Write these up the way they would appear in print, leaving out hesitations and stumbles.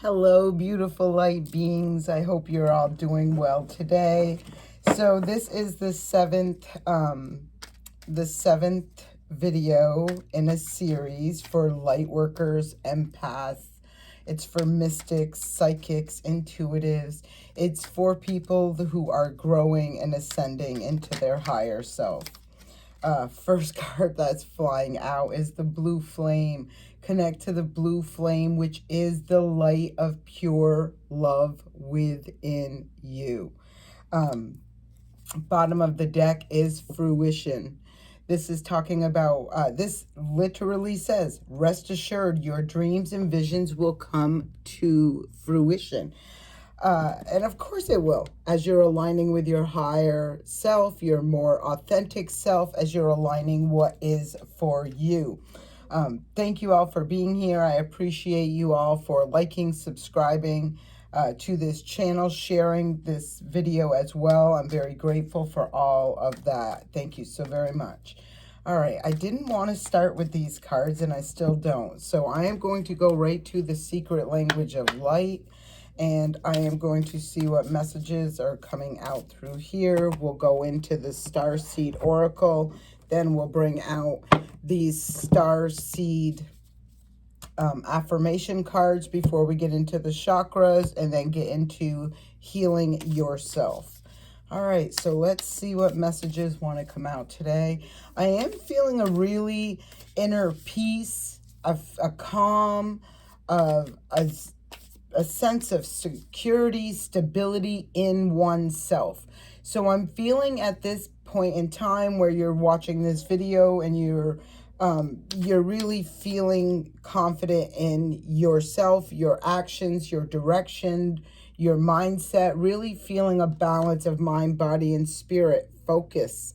Hello, beautiful light beings. I hope you're all doing well today. So this is the seventh video in a series for light workers, empaths. It's for mystics, psychics, intuitives. It's for people who are growing and ascending into their higher self. First card that's flying out is the blue flame. Connect to the blue flame, which is the light of pure love within you. Bottom of the deck is fruition. This is talking about, this literally says, rest assured your dreams and visions will come to fruition. And of course it will, as you're aligning with your higher self, your more authentic self, as you're aligning what is for you. Thank you all for being here. I appreciate you all for liking, subscribing to this channel, sharing this video as well. I'm very grateful for all of that. Thank you so very much. All right, I didn't want to start with these cards, and I still don't. So I am going to go right to the secret language of light. And I am going to see what messages are coming out through here. We'll go into the Starseed Oracle. Then we'll bring out these Starseed affirmation cards before we get into the chakras and then get into healing yourself. All right, so let's see what messages want to come out today. I am feeling a really inner peace, a calm, a sense of security, stability in oneself. So I'm feeling at this point in time where you're watching this video and you're really feeling confident in yourself, your actions, your direction, your mindset, really feeling a balance of mind, body, and spirit. Focus.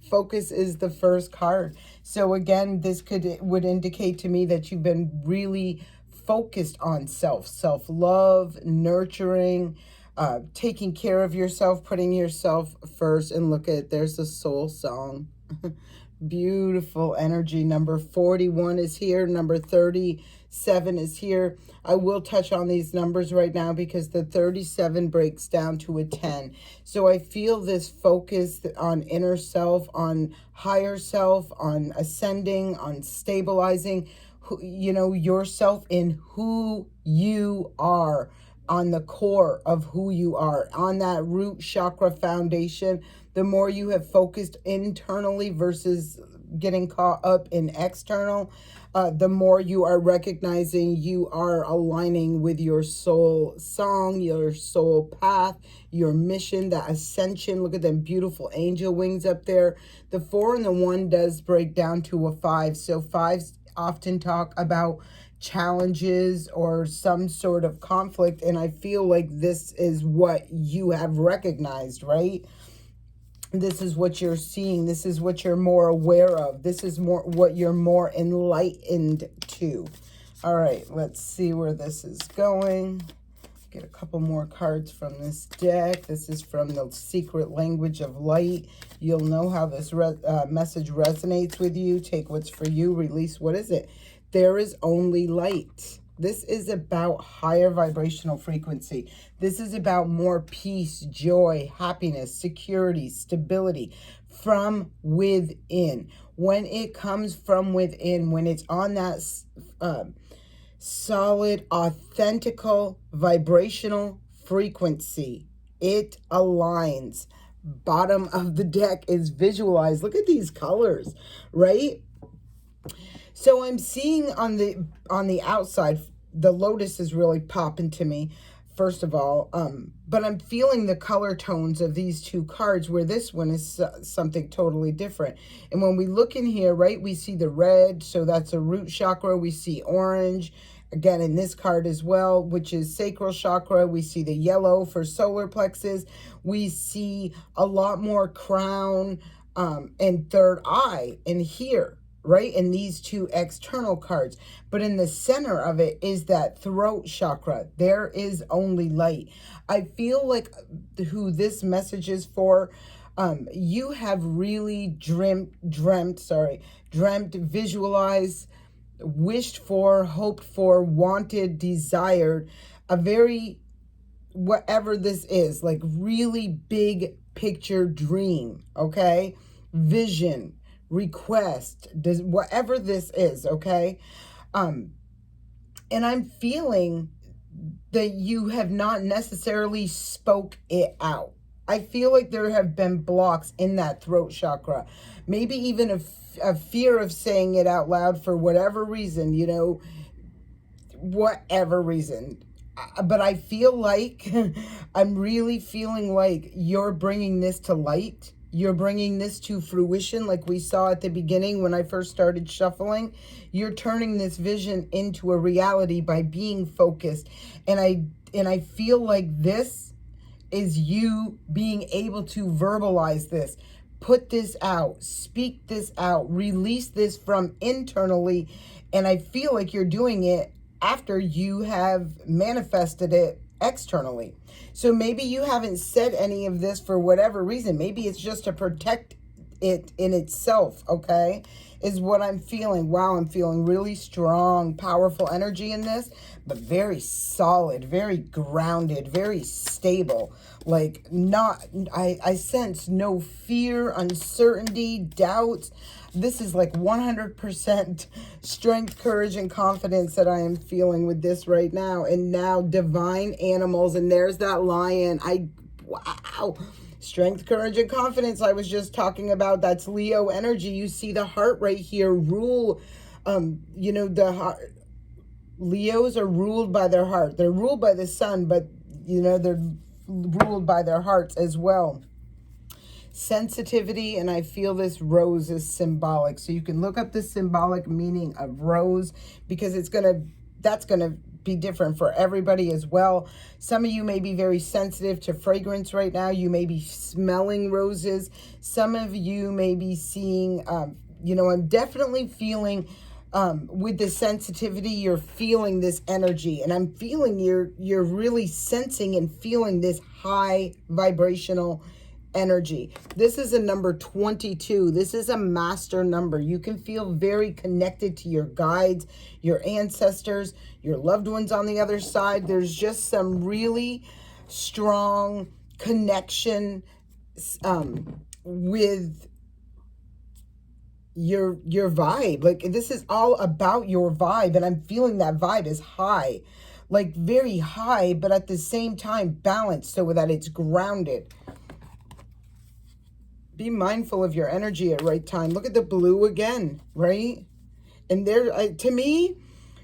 Focus is the first card. So again, this would indicate to me that you've been really focused on self-love, nurturing, taking care of yourself, putting yourself first. And look at, there's a soul song. Beautiful energy. Number 41 is here. Number 37 is here. I will touch on these numbers right now because the 37 breaks down to a 10. So I feel this focus on inner self, on higher self, on ascending, on stabilizing, you know, yourself in who you are, on the core of who you are, on that root chakra foundation. The more you have focused internally versus getting caught up in external, the more you are recognizing you are aligning with your soul song, your soul path, your mission, that ascension. Look at them beautiful angel wings up there. The 4 and the 1 does break down to a 5. So 5s often talk about challenges or some sort of conflict, and I feel like this is what you have recognized, right? This is what you're seeing. This is what you're more aware of. This is more what you're more enlightened to. All right, let's see where this is going. Get a couple more cards from this deck. This is from the secret language of light. You'll know how this message resonates with you. Take what's for you, release what is it. There is only light. This is about higher vibrational frequency. This is about more peace, joy, happiness, security, stability from within. When it comes from within, when it's on that solid, authentical, vibrational frequency, it aligns. Bottom of the deck is visualized. Look at these colors, right? So I'm seeing on the outside, the lotus is really popping to me, first of all. But I'm feeling the color tones of these two cards, where this one is something totally different. And when we look in here, right, we see the red, so that's a root chakra. We see orange, again, in this card as well, which is sacral chakra. We see the yellow for solar plexus. We see a lot more crown and third eye in here, right, in these two external cards. But in the center of it is that throat chakra. There is only light. I feel like who this message is for, you have really dreamt, visualized, wished for, hoped for, wanted, desired a very, whatever this is, like really big picture dream, okay? Vision, request, whatever this is, okay? And I'm feeling that you have not necessarily spoke it out. I feel like there have been blocks in that throat chakra. Maybe even a fear of saying it out loud for whatever reason, you know, whatever reason. But I feel like, I'm really feeling like you're bringing this to light. You're bringing this to fruition, like we saw at the beginning when I first started shuffling. You're turning this vision into a reality by being focused. And I feel like this is you being able to verbalize this, put this out, speak this out, release this from internally. And I feel like you're doing it after you have manifested it externally. So maybe you haven't said any of this for whatever reason. Maybe it's just to protect it in itself, okay? Is what I'm feeling. Wow, I'm feeling really strong, powerful energy in this, but very solid, very grounded, very stable. Like I sense no fear, uncertainty, doubts. This is like 100% strength, courage, and confidence that I am feeling with this right now. And now divine animals, and there's that lion. Wow. Strength, courage, and confidence I was just talking about. That's Leo energy. You see the heart right here. Rule, you know, the heart. Leos are ruled by their heart. They're ruled by the sun, but, you know, they're ruled by their hearts as well. Sensitivity, and I feel this rose is symbolic. So you can look up the symbolic meaning of rose, because that's gonna be different for everybody as well. Some of you may be very sensitive to fragrance right now. You may be smelling roses. Some of you may be seeing, you know, I'm definitely feeling, with the sensitivity, you're feeling this energy, and I'm feeling you're really sensing and feeling this high vibrational energy. This is a number 22. This is a master number. You can feel very connected to your guides, your ancestors, your loved ones on the other side. There's just some really strong connection with your vibe. Like, this is all about your vibe, and I'm feeling that vibe is high, like very high, but at the same time balanced so that it's grounded. Be mindful of your energy at right time. Look at the blue again, right? And there, to me,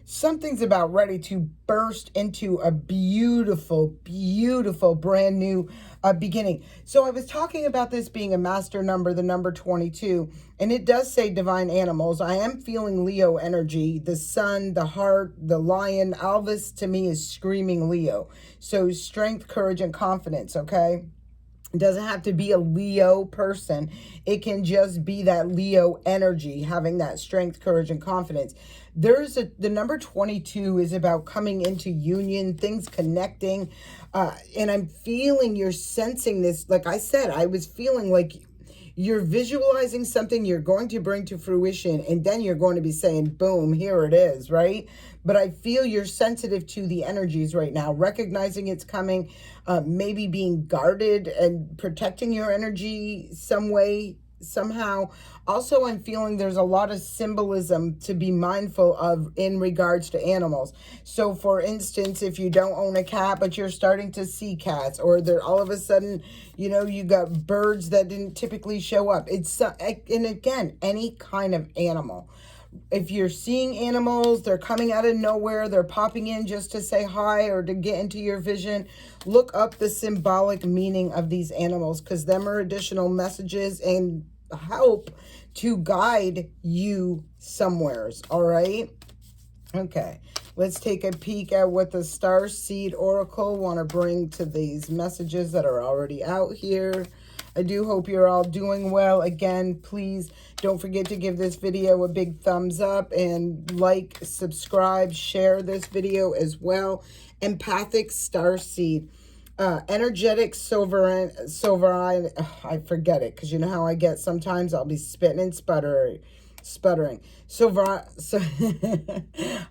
something's about ready to burst into a beautiful, beautiful brand new beginning. So I was talking about this being a master number, the number 22, and it does say divine animals. I am feeling Leo energy, the sun, the heart, the lion. All this to me is screaming Leo. So strength, courage, and confidence, okay? It doesn't have to be a Leo person. It can just be that Leo energy, having that strength, courage, and confidence. The number 22 is about coming into union, things connecting. And I'm feeling you're sensing this. Like I said, I was feeling like you're visualizing something you're going to bring to fruition, and then you're going to be saying, boom, here it is, right? But I feel you're sensitive to the energies right now, recognizing it's coming, maybe being guarded and protecting your energy some way, somehow. Also, I'm feeling there's a lot of symbolism to be mindful of in regards to animals. So for instance, if you don't own a cat, but you're starting to see cats, or they're all of a sudden, you know, you got birds that didn't typically show up. And again, any kind of animal. If you're seeing animals, they're coming out of nowhere, they're popping in just to say hi or to get into your vision, look up the symbolic meaning of these animals, because them are additional messages and help to guide you somewheres, all right? Okay, let's take a peek at what the Starseed Oracle want to bring to these messages that are already out here. I do hope you're all doing well. Again, please don't forget to give this video a big thumbs up and like, subscribe, share this video as well. Empathic Starseed. Energetic sovereign, I forget it, because you know how I get sometimes. I'll be spitting and sputtering. sputtering. So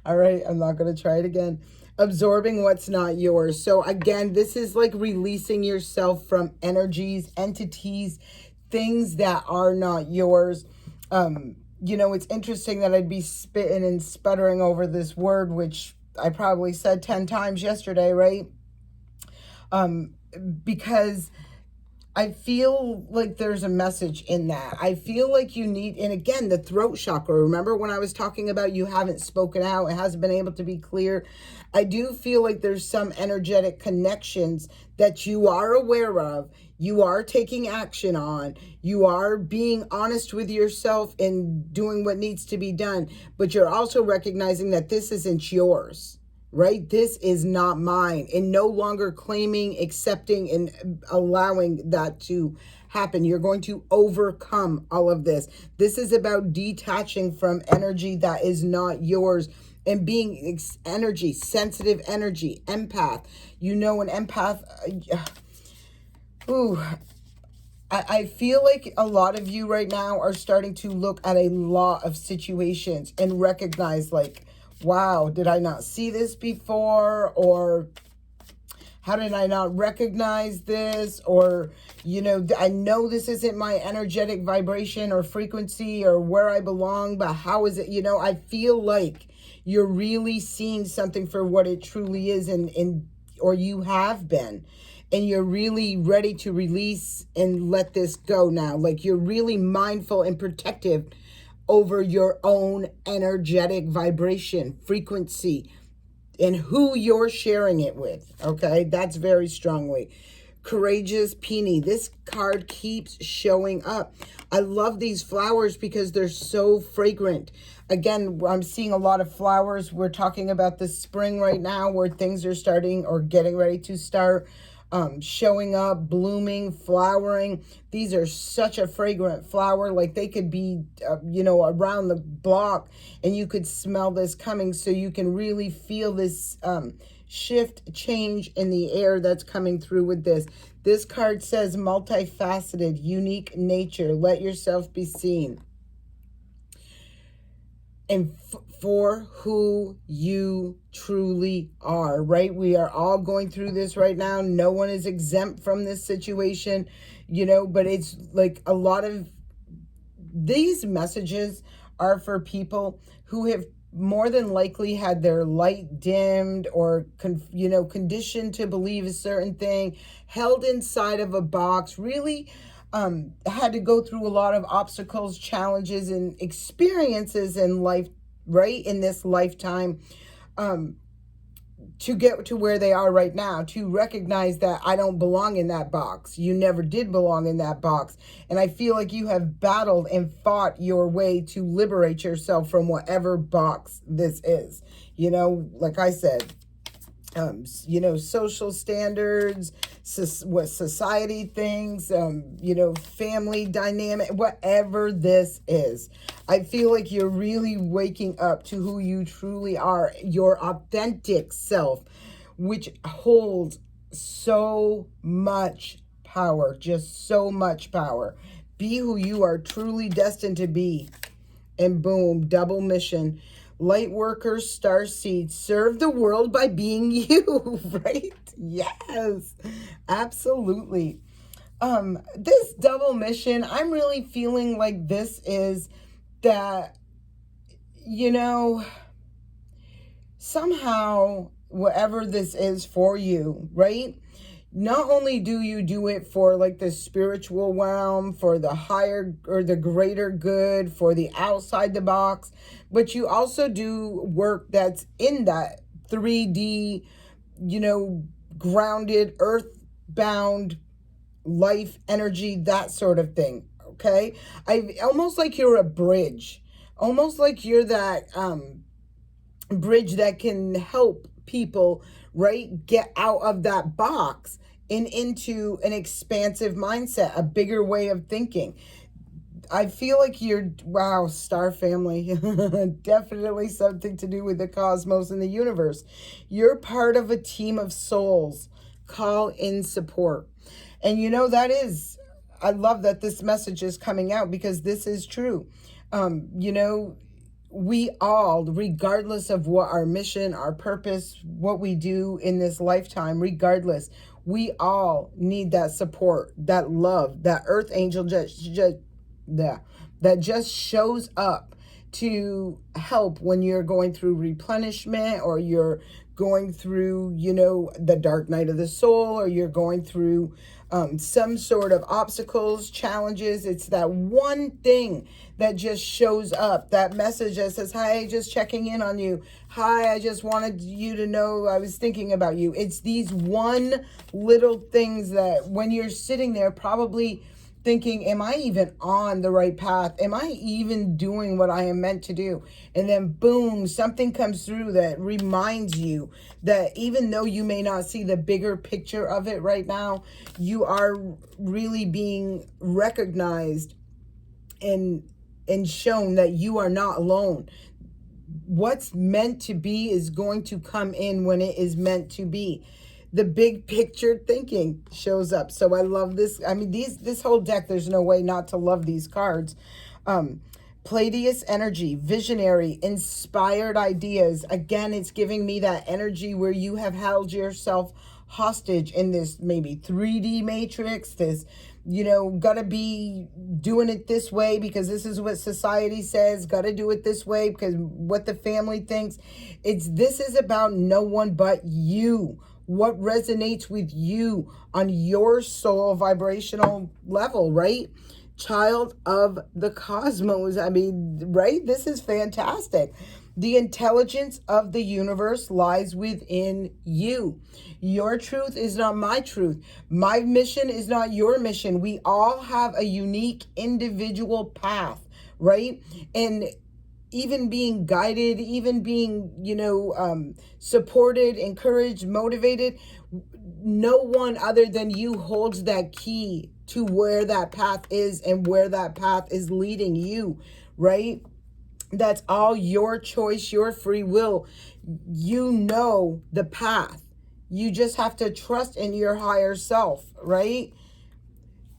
all right, I'm not going to try it again. Absorbing what's not yours. So again, this is like releasing yourself from energies, entities, things that are not yours. You know, it's interesting that I'd be spitting and sputtering over this word, which I probably said 10 times yesterday, right? Because I feel like there's a message in that. I feel like you need, and again, the throat chakra. Remember when I was talking about you haven't spoken out, it hasn't been able to be clear? I do feel like there's some energetic connections that you are aware of, you are taking action on, you are being honest with yourself and doing what needs to be done, but you're also recognizing that this isn't yours. Right? This is not mine, and no longer claiming, accepting, and allowing that to happen. You're going to overcome all of this. This is about detaching from energy that is not yours and being energy, sensitive energy, empath. You know, an empath, I feel like a lot of you right now are starting to look at a lot of situations and recognize like, wow, did I not see this before? Or how did I not recognize this? Or, you know, I know this isn't my energetic vibration or frequency or where I belong, but how is it? You know, I feel like you're really seeing something for what it truly is, or you have been. And you're really ready to release and let this go now. Like you're really mindful and protective over your own energetic vibration, frequency, and who you're sharing it with. Okay, that's very strongly. Courageous Peony. This card keeps showing up. I love these flowers because they're so fragrant. Again, I'm seeing a lot of flowers. We're talking about the spring right now where things are starting or getting ready to start. Showing up, blooming, flowering. These are such a fragrant flower. Like they could be, you know, around the block and you could smell this coming. So you can really feel this shift, change in the air that's coming through with this. This card says multifaceted, unique nature. Let yourself be seen. And for who you truly are, right? We are all going through this right now. No one is exempt from this situation, you know, but it's like a lot of these messages are for people who have more than likely had their light dimmed or, you know, conditioned to believe a certain thing, held inside of a box, really had to go through a lot of obstacles, challenges, and experiences in life, right? In this lifetime, to get to where they are right now, to recognize that I don't belong in that box. You never did belong in that box. And I feel like you have battled and fought your way to liberate yourself from whatever box this is. You know, like I said, you know, social standards, what society thinks, you know, family dynamic, whatever this is. I feel like you're really waking up to who you truly are, your authentic self, which holds so much power, just so much power. Be who you are truly destined to be. And boom, double mission. Light workers, starseeds, serve the world by being you, right? Yes, absolutely. This double mission, I'm really feeling like this is that, you know, somehow, whatever this is for you, right? Not only do you do it for like the spiritual realm, for the higher or the greater good, for the outside the box, but you also do work that's in that 3D, you know, grounded, earthbound life energy, that sort of thing. Okay. I almost like you're a bridge, almost like you're that bridge that can help people, right, get out of that box and into an expansive mindset, a bigger way of thinking. I feel like you're, wow, star family, definitely something to do with the cosmos and the universe. You're part of a team of souls. Call in support. And you know, that is, I love that this message is coming out because this is true. You know, we all, regardless of what our mission, our purpose, what we do in this lifetime, regardless, we all need that support, that love, that earth angel that just shows up to help when you're going through replenishment, or you're going through, you know, the dark night of the soul, or you're going through some sort of obstacles, challenges. It's that one thing that just shows up, that message that says, hi, just checking in on you. Hi, I just wanted you to know I was thinking about you. It's these one little things that when you're sitting there probably thinking, am I even on the right path? Am I even doing what I am meant to do? And then boom, something comes through that reminds you that even though you may not see the bigger picture of it right now, you are really being recognized and shown that you are not alone. What's meant to be is going to come in when it is meant to be. The big picture thinking shows up. So I love this. I mean, this whole deck, there's no way not to love these cards. Pleiadian energy, visionary, inspired ideas. Again, it's giving me that energy where you have held yourself hostage in this maybe 3D matrix, this, you know, gotta be doing it this way because this is what society says, gotta do it this way because what the family thinks. This is about no one but you. What resonates with you on your soul vibrational level, right? Child of the cosmos. I mean, right? This is fantastic. The intelligence of the universe lies within you. Your truth is not my truth. My mission is not your mission. We all have a unique individual path, right? And even being guided, even being, you know, supported, encouraged, motivated, no one other than you holds that key to where that path is and where that path is leading you, right? That's all your choice, your free will. You know the path. You just have to trust in your higher self, right?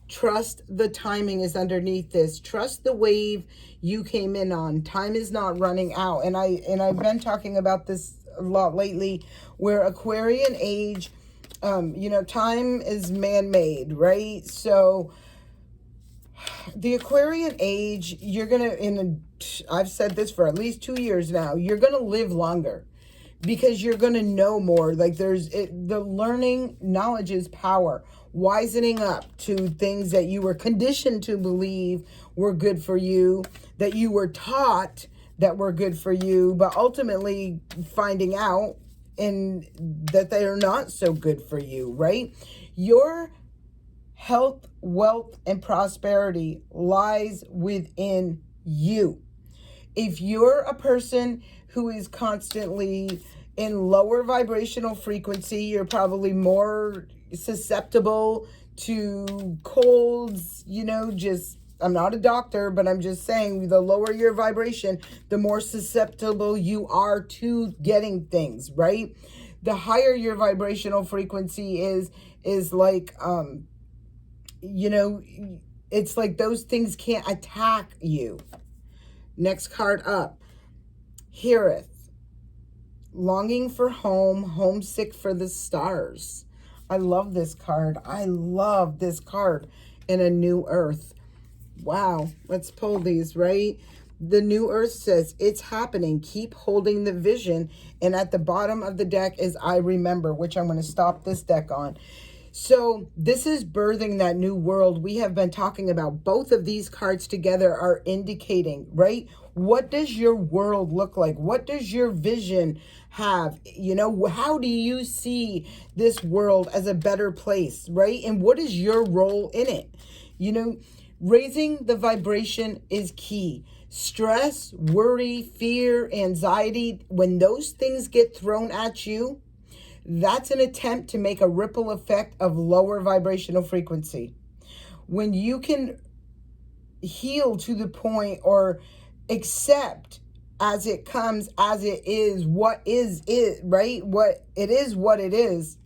Trust the timing is underneath this. Trust the wave you came in on. Time is not running out. And I've been talking about this a lot lately, where Aquarian age, you know, time is man-made, right? So the Aquarian age, you're gonna, I've said this for at least 2 years now, you're gonna live longer because you're gonna know more. Like the learning, knowledge is power. Wisening up to things that you were conditioned to believe were good for you, that you were taught that were good for you, but ultimately finding out and that they are not so good for you, right? Your health, wealth, and prosperity lies within you. If you're a person who is constantly in lower vibrational frequency, you're probably more susceptible to colds, you know, just, I'm not a doctor, but I'm just saying the lower your vibration, the more susceptible you are to getting things, right? The higher your vibrational frequency is like, you know, it's like those things can't attack you. Next card up, heareth, longing for home, homesick for the stars. I love this card. I love this card in a new earth. Wow, let's pull these, right? The new earth says, it's happening. Keep holding the vision. And at the bottom of the deck is I remember, which I'm going to stop this deck on. So this is birthing that new world we have been talking about. Both of these cards together are indicating, right? What does your world look like? What does your vision have? You know, how do you see this world as a better place, right? And what is your role in it? You know, raising the vibration is key. Stress, worry, fear, anxiety, when those things get thrown at you, that's an attempt to make a ripple effect of lower vibrational frequency. When you can heal to the point or accept as it comes, as it is, what is it, right? What it is,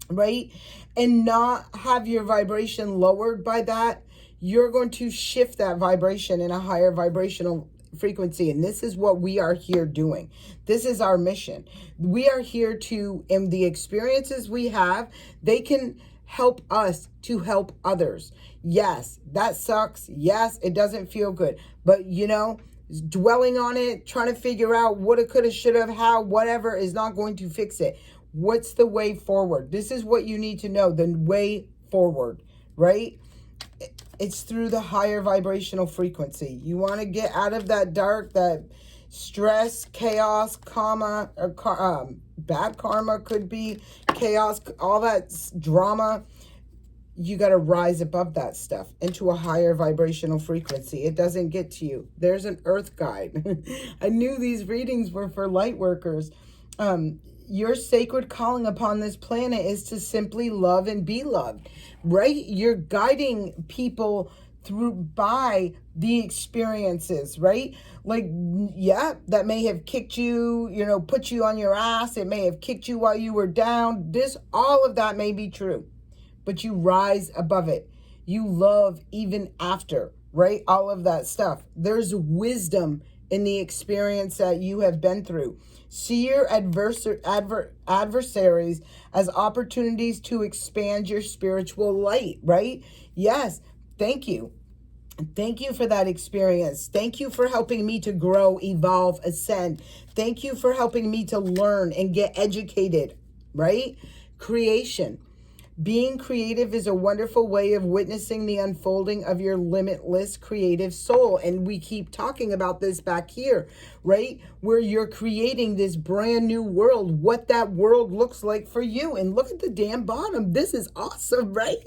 right? And not have your vibration lowered by that, you're going to shift that vibration in a higher vibrational frequency. And this is what we are here doing. This is our mission. We are here to, in the experiences we have, they can help us to help others. Yes, that sucks. Yes, it doesn't feel good. But, you know, dwelling on it, trying to figure out what it could have, should have, how, whatever is not going to fix it. What's the way forward? This is what you need to know, the way forward, right? It's through the higher vibrational frequency. You want to get out of that dark, that stress, chaos, karma, or bad karma could be, chaos, all that drama. You got to rise above that stuff into a higher vibrational frequency. It doesn't get to you. There's an earth guide. I knew these readings were for light workers. Your sacred calling upon this planet is to simply love and be loved, right? You're guiding people through by the experiences, right? Like, yeah, that may have kicked you, you know, put you on your ass. It may have kicked you while you were down. All of that may be true, but you rise above it. You love even after, right? All of that stuff. There's wisdom in the experience that you have been through. See your adversaries as opportunities to expand your spiritual light, right? Yes, thank you. Thank you for that experience. Thank you for helping me to grow, evolve, ascend. Thank you for helping me to learn and get educated, right? Creation. Being creative is a wonderful way of witnessing the unfolding of your limitless creative soul. And we keep talking about this back here, right? Where you're creating this brand new world, what that world looks like for you. And look at the damn bottom. This is awesome, right?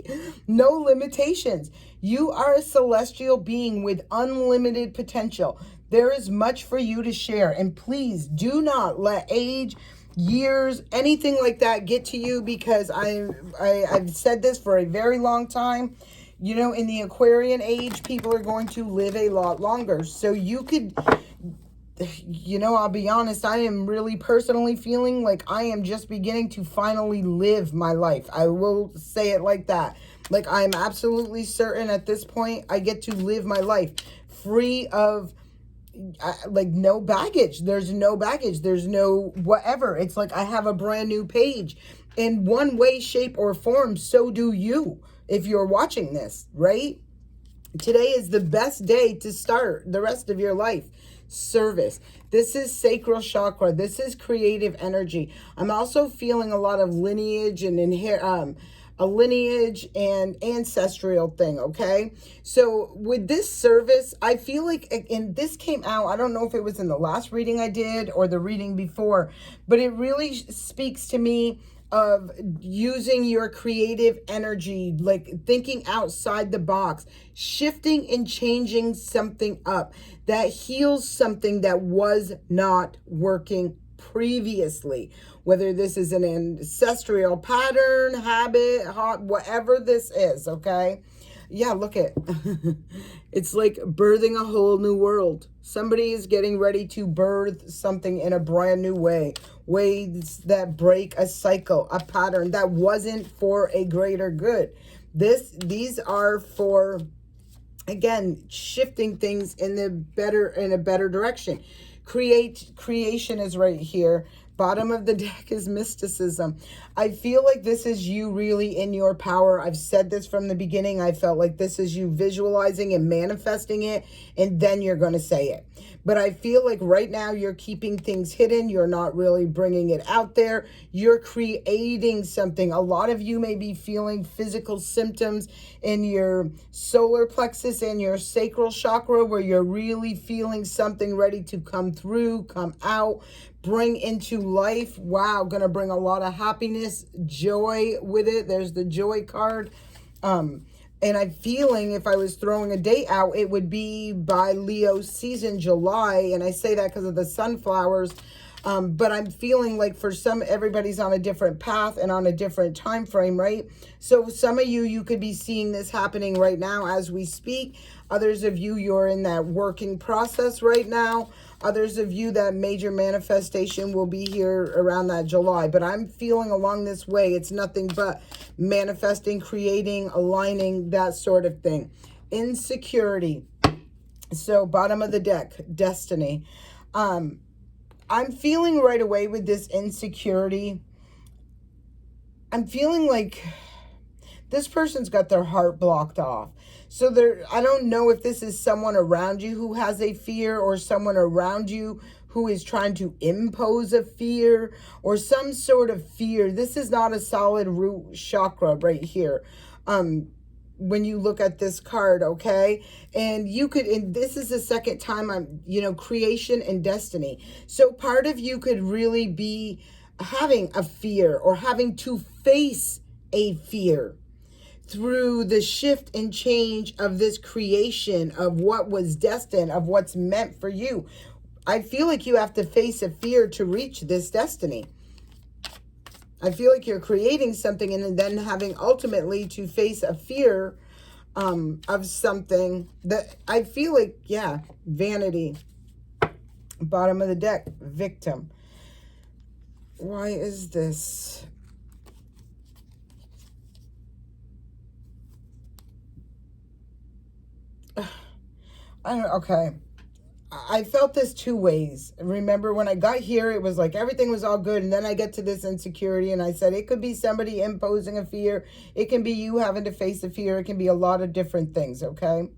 No limitations. You are a celestial being with unlimited potential. There is much for you to share. And please do not let age, years, anything like that get to you, because I've said this for a very long time. You know, in the Aquarian age, people are going to live a lot longer. So you could, you know, I'll be honest, I am really personally feeling like I am just beginning to finally live my life. I will say it like that. Like, I'm absolutely certain at this point I get to live my life free of like no baggage. There's no baggage. There's no whatever. It's like I have a brand new page in one way, shape, or form. So do you if you're watching this, right? Today is the best day to start the rest of your life. Service. This is sacral chakra. This is creative energy. I'm also feeling a lot of lineage and a lineage and ancestral thing, okay? So with this service, I feel like, and this came out, I don't know if it was in the last reading I did or the reading before, but it really speaks to me of using your creative energy, like thinking outside the box, shifting and changing something up that heals something that was not working previously. Whether this is an ancestral pattern, habit, whatever this is, okay? Yeah, look at it's like birthing a whole new world. Somebody is getting ready to birth something in a brand new way. Ways that break a cycle, a pattern that wasn't for a greater good. These are for, again, shifting things in a better direction. Creation is right here. Bottom of the deck is mysticism. I feel like this is you really in your power. I've said this from the beginning. I felt like this is you visualizing and manifesting it, and then you're going to say it. But I feel like right now you're keeping things hidden. You're not really bringing it out there. You're creating something. A lot of you may be feeling physical symptoms in your solar plexus and your sacral chakra, where you're really feeling something ready to come through, come out, bring into life. Wow, gonna bring a lot of happiness, joy with it. There's the joy card. And I'm feeling, if I was throwing a date out, it would be by Leo season, July. And I say that because of the sunflowers. But I'm feeling like for everybody's on a different path and on a different time frame, right? So some of you could be seeing this happening right now as we speak. Others of you, you're in that working process right now. Others of you, that major manifestation will be here around that July. But I'm feeling along this way, it's nothing but manifesting, creating, aligning, that sort of thing. insecurity. So bottom of the deck, destiny. I'm feeling right away with this insecurity. I'm feeling like this person's got their heart blocked off. So I don't know if this is someone around you who has a fear, or someone around you who is trying to impose a fear or some sort of fear. This is not a solid root chakra right here. When you look at this card, okay? And this is the second time I'm, creation and destiny. So part of you could really be having a fear, or having to face a fear through the shift and change of this creation, of what was destined, of what's meant for you. I feel like you have to face a fear to reach this destiny. I feel like you're creating something and then having ultimately to face a fear of something that I feel like, yeah, vanity. Bottom of the deck, victim. Why is this? Okay. I felt this two ways. Remember when I got here, it was like everything was all good. And then I get to this insecurity and I said, it could be somebody imposing a fear. It can be you having to face a fear. It can be a lot of different things. Okay.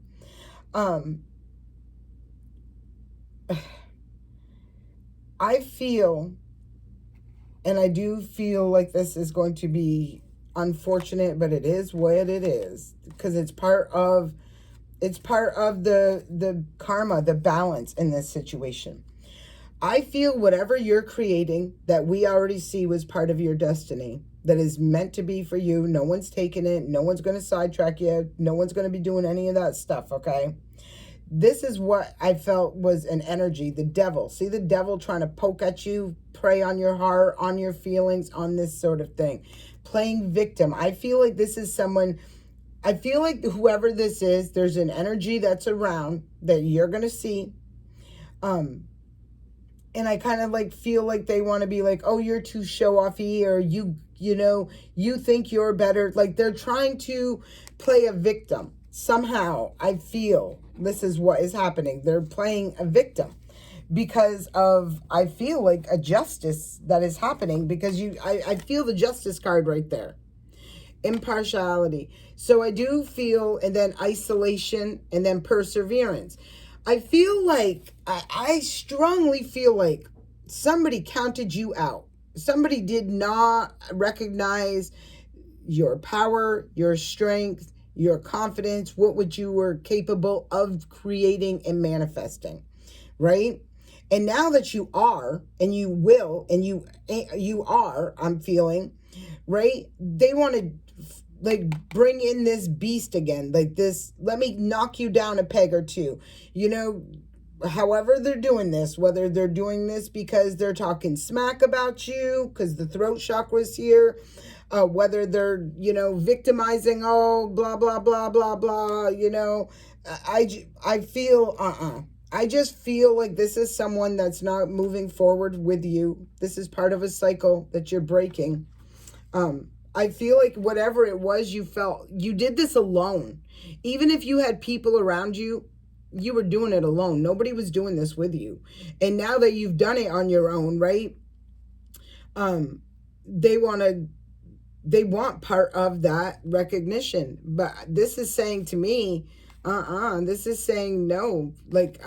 I feel, and I do feel like this is going to be unfortunate, but it is what it is, because it's part of the karma, the balance in this situation. I feel whatever you're creating that we already see was part of your destiny, that is meant to be for you. No one's taking it. No one's going to sidetrack you. No one's going to be doing any of that stuff, okay? This is what I felt was an energy, the devil. See the devil trying to poke at you, prey on your heart, on your feelings, on this sort of thing. Playing victim. I feel like this is someone... I feel like whoever this is, there's an energy that's around that you're going to see. And I kind of like feel like they want to be like, oh, you're too show-offy, or you think you're better. Like they're trying to play a victim. Somehow I feel this is what is happening. They're playing a victim because of, I feel like, a justice that is happening, because I feel the justice card right there. Impartiality. So I do feel, and then isolation, and then perseverance. I feel like, I strongly feel like somebody counted you out. Somebody did not recognize your power, your strength, your confidence, what you were capable of creating and manifesting, right? And now that you are, and you will, and you are, I'm feeling, right? They want to like bring in this beast again, like this, let me knock you down a peg or two, however they're doing this, whether they're doing this because they're talking smack about you, because the throat chakra is here, whether they're, victimizing, oh, blah, blah, blah, blah, blah, I feel, I just feel like this is someone that's not moving forward with you. This is part of a cycle that you're breaking. I feel like whatever it was you felt, you did this alone. Even if you had people around you, you were doing it alone. Nobody was doing this with you. And now that you've done it on your own, right? They want part of that recognition. But this is saying to me, this is saying no, like,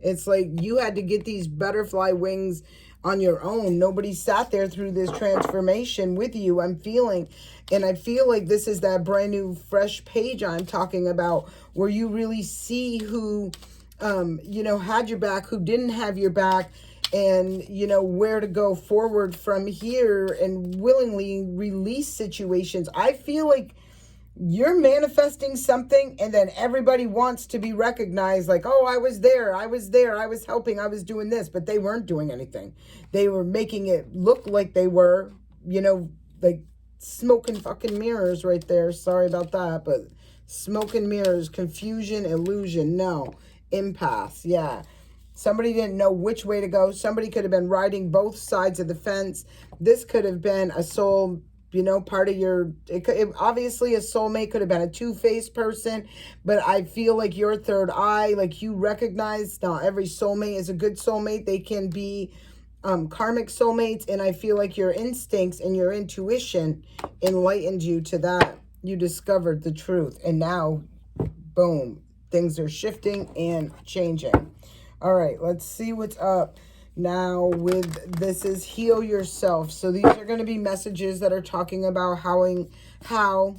it's like you had to get these butterfly wings on your own. Nobody sat there through this transformation with you, I'm feeling. And I feel like this is that brand new fresh page I'm talking about, where you really see who, had your back, who didn't have your back, and, where to go forward from here, and willingly release situations. I feel like you're manifesting something, and then everybody wants to be recognized, like, oh, I was there, I was helping, I was doing this, but they weren't doing anything. They were making it look like they were, like smoke and fucking mirrors right there. Sorry about that, but smoke and mirrors, confusion, illusion, no. Empaths, yeah. Somebody didn't know which way to go. Somebody could have been riding both sides of the fence. This could have been a soul, you know, part of your, obviously a soulmate could have been a two-faced person, but I feel like your third eye, like you recognize not every soulmate is a good soulmate. They can be karmic soulmates, and I feel like your instincts and your intuition enlightened you to that. You discovered the truth, and now, boom, things are shifting and changing. All right, let's see what's up. Now with this is heal yourself. So these are going to be messages that are talking about how,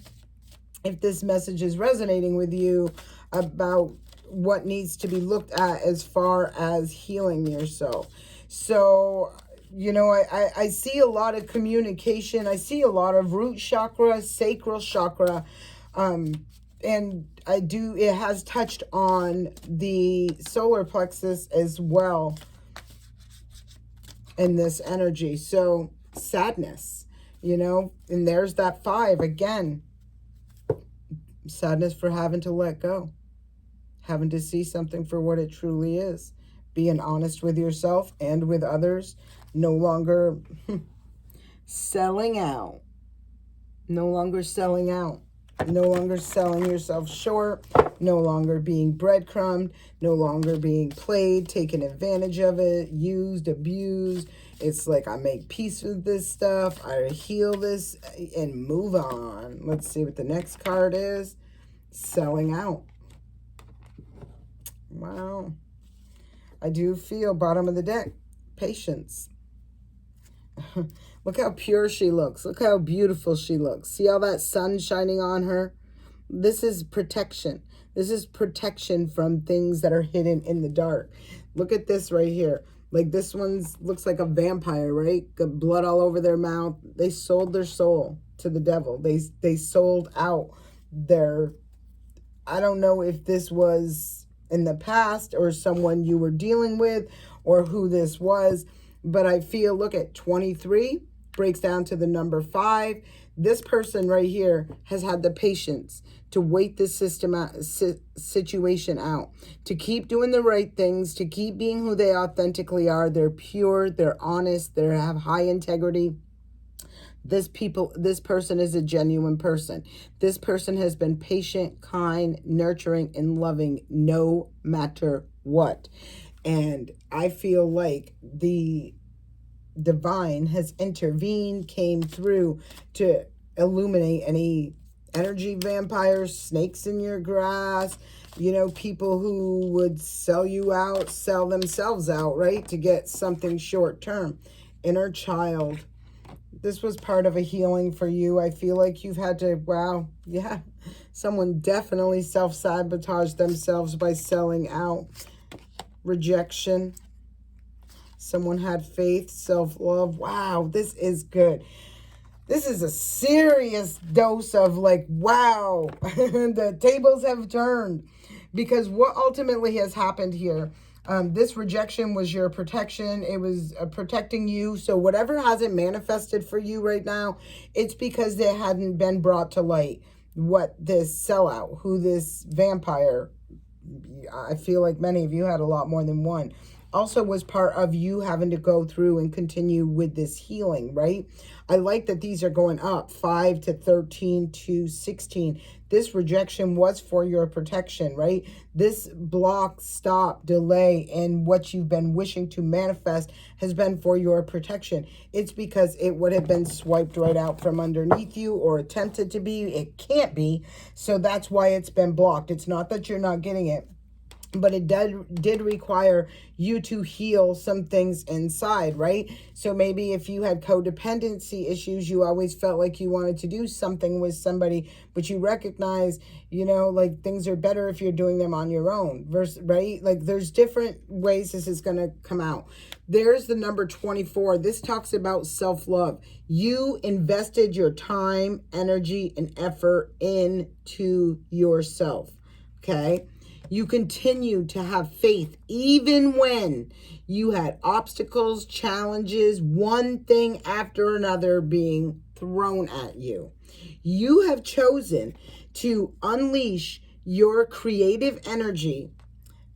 if this message is resonating with you, about what needs to be looked at as far as healing yourself. So, you know, I see a lot of communication. I see a lot of root chakra, sacral chakra, and it has touched on the solar plexus as well in this energy. So sadness, you know, and there's that 5 again. Sadness for having to let go, having to see something for what it truly is, being honest with yourself and with others, no longer selling out, no longer selling out, no longer selling yourself short, no longer being breadcrumbed, no longer being played, taken advantage of it, used, abused. It's like, I make peace with this stuff, I heal this and move on. Let's see what the next card is. Selling out. Wow. I do feel, bottom of the deck, patience. Look how pure she looks. Look how beautiful she looks. See all that sun shining on her? This is protection. This is protection from things that are hidden in the dark. Look at this right here. Like this one's looks like a vampire, right? Got blood all over their mouth. They sold their soul to the devil. They sold out their, I don't know if this was in the past or someone you were dealing with or who this was, but I feel, look at 23 breaks down to the number 5. This person right here has had the patience to wait this situation out, to keep doing the right things, to keep being who they authentically are. They're pure, they're honest, they have high integrity. This person is a genuine person. This person has been patient, kind, nurturing, and loving no matter what. And I feel like the divine has intervened, came through to illuminate any energy vampires, snakes in your grass, you know, people who would sell you out, sell themselves out, right, to get something short term. Inner child. This was part of a healing for you. I feel like you've had to, wow, yeah, someone definitely self-sabotaged themselves by selling out. Rejection. Someone had faith, self-love. Wow, this is good. This is a serious dose of like, wow, the tables have turned. Because what ultimately has happened here, this rejection was your protection. It was protecting you. So whatever hasn't manifested for you right now, it's because it hadn't been brought to light what this sellout, who this vampire, I feel like many of you had a lot more than one, also was part of you having to go through and continue with this healing, right? I like that these are going up, 5 to 13 to 16. This rejection was for your protection, right? This block, stop, delay, and what you've been wishing to manifest has been for your protection. It's because it would have been swiped right out from underneath you or attempted to be. It can't be. So that's why it's been blocked. It's not that you're not getting it, but it did require you to heal some things inside, right? So maybe if you had codependency issues, you always felt like you wanted to do something with somebody, but you recognize, you know, like things are better if you're doing them on your own, versus, right? Like there's different ways this is going to come out. There's the number 24. This talks about self-love. You invested your time, energy, and effort into yourself, okay? You continue to have faith even when you had obstacles, challenges, one thing after another being thrown at you. You have chosen to unleash your creative energy.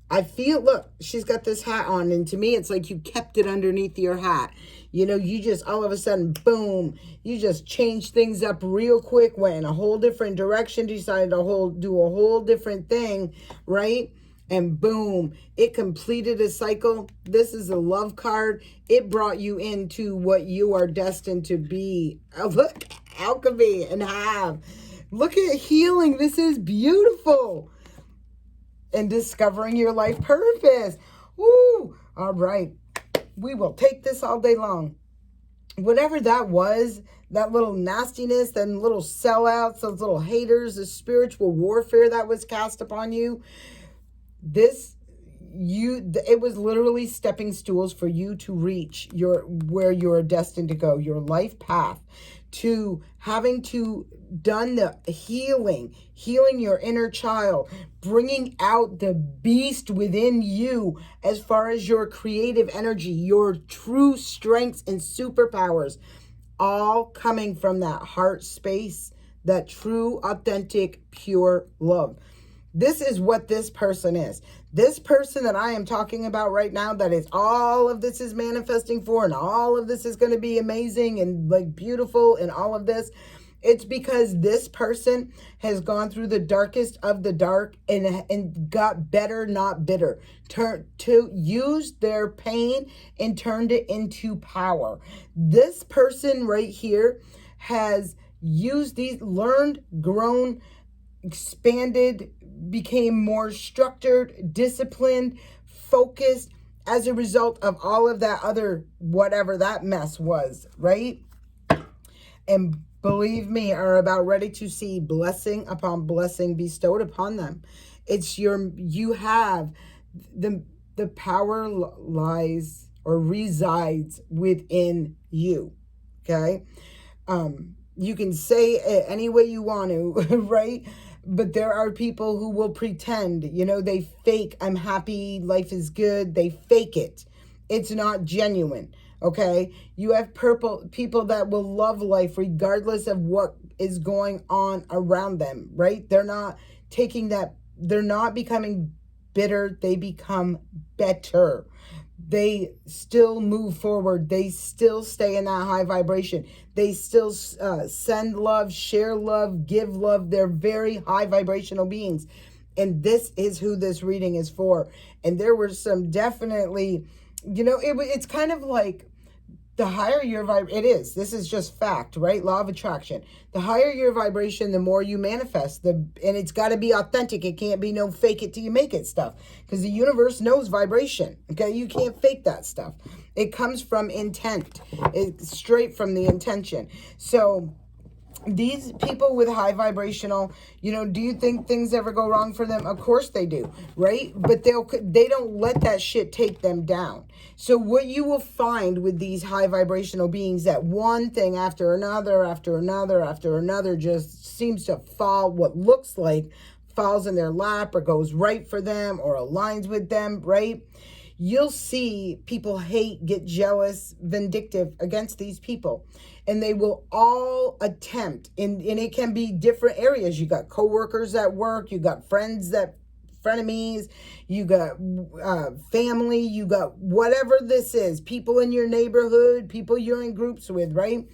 I feel, look, she's got this hat on, and to me, it's like you kept it underneath your hat. You know, you just all of a sudden, boom, you just changed things up real quick, went in a whole different direction, decided to do a whole different thing, right? And boom, it completed a cycle. This is a love card. It brought you into what you are destined to be. Look, alchemy and have. Look at healing. This is beautiful. And discovering your life purpose. Woo! All right. We will take this all day long. Whatever that was, that little nastiness, that little sellouts, those little haters, the spiritual warfare that was cast upon you, it was literally stepping stools for you to reach where you're destined to go, your life path, to having to done the healing your inner child, bringing out the beast within you as far as your creative energy, your true strengths and superpowers, all coming from that heart space, that true, authentic, pure love. This is what this person is. This person that I am talking about right now, that is all of this is manifesting for, and all of this is going to be amazing and like beautiful and all of this. It's because this person has gone through the darkest of the dark and got better, not bitter. To use their pain and turned it into power. This person right here has used these, learned, grown, expanded, became more structured, disciplined, focused as a result of all of that other, whatever that mess was, right? And believe me, are about ready to see blessing upon blessing bestowed upon them. You have the power lies or resides within you. Okay. You can say it any way you want to, right? But there are people who will pretend, they fake, I'm happy, life is good. They fake it. It's not genuine. Okay. You have people that will love life regardless of what is going on around them, right? They're not becoming bitter. They become better. They still move forward. They still stay in that high vibration. They still send love, share love, give love. They're very high vibrational beings. And this is who this reading is for. And there were some definitely, it's kind of like the higher your vibration, this is just fact, right? Law of attraction. The higher your vibration, the more you manifest. And it's got to be authentic. It can't be no fake it till you make it stuff. Because the universe knows vibration. Okay, you can't fake that stuff. It comes from intent. It's straight from the intention. So these people with high vibrational, do you think things ever go wrong for them? Of course they do, right? But they don't let that shit take them down. So what you will find with these high vibrational beings, that one thing after another, after another, after another just seems to fall, what looks like falls in their lap or goes right for them or aligns with them, right? You'll see people hate, get jealous, vindictive against these people. And they will all attempt, and it can be different areas. You got coworkers at work, you got frenemies, you got family, you got whatever this is, people in your neighborhood, people you're in groups with, right?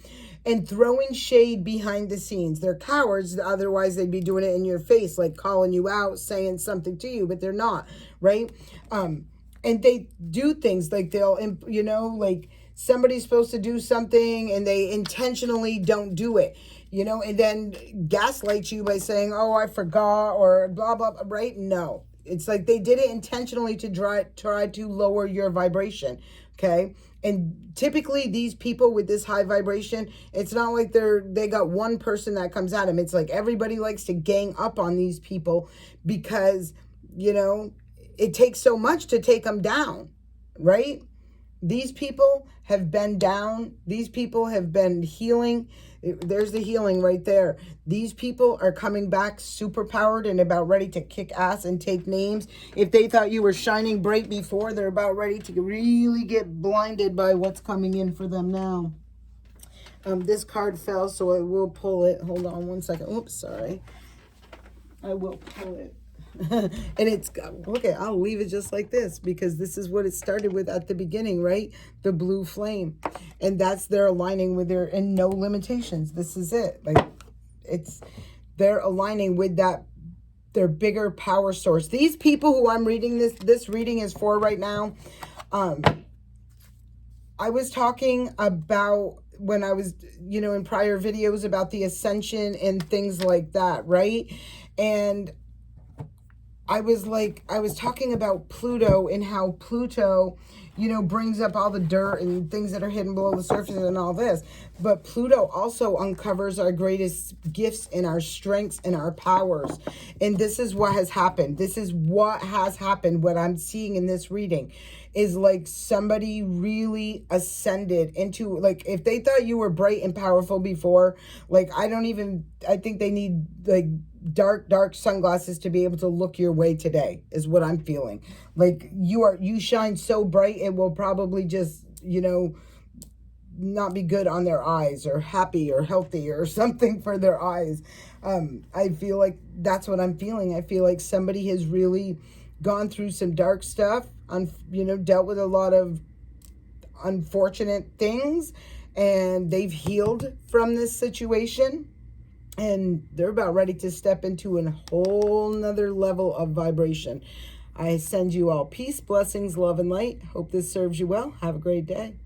And throwing shade behind the scenes. They're cowards, otherwise they'd be doing it in your face, like calling you out, saying something to you, but they're not, right? And they do things like like somebody's supposed to do something and they intentionally don't do it, and then gaslight you by saying, oh, I forgot, or blah, blah, blah, right? No, it's like they did it intentionally to try to lower your vibration. Okay. And typically these people with this high vibration, it's not like they got one person that comes at them. It's like everybody likes to gang up on these people because, it takes so much to take them down, right? These people have been down. These people have been healing. There's the healing right there. These people are coming back super powered and about ready to kick ass and take names. If they thought you were shining bright before, they're about ready to really get blinded by what's coming in for them now. This card fell, so I will pull it. Hold on one second. Oops, sorry. I will pull it. And it's, look at, I'll leave it just like this, because this is what it started with at the beginning, right? The blue flame. And that's their aligning with their, and no limitations. This is it. Like, they're aligning with that, their bigger power source. These people who I'm reading this reading is for right now, I was talking about, when I was, in prior videos about the ascension and things like that, right? And I was talking about Pluto and how Pluto, brings up all the dirt and things that are hidden below the surface and all this. But Pluto also uncovers our greatest gifts and our strengths and our powers. And this is what has happened. This is what has happened. What I'm seeing in this reading is like somebody really ascended into, like, if they thought you were bright and powerful before, like, I think they need like dark sunglasses to be able to look your way today, is what I'm feeling. Like, you shine so bright, it will probably just, not be good on their eyes, or happy or healthy or something for their eyes. I feel like that's what I'm feeling. I feel like somebody has really gone through some dark stuff, dealt with a lot of unfortunate things, and they've healed from this situation. And they're about ready to step into a whole nother level of vibration. I send you all peace, blessings, love, and light. Hope this serves you well. Have a great day.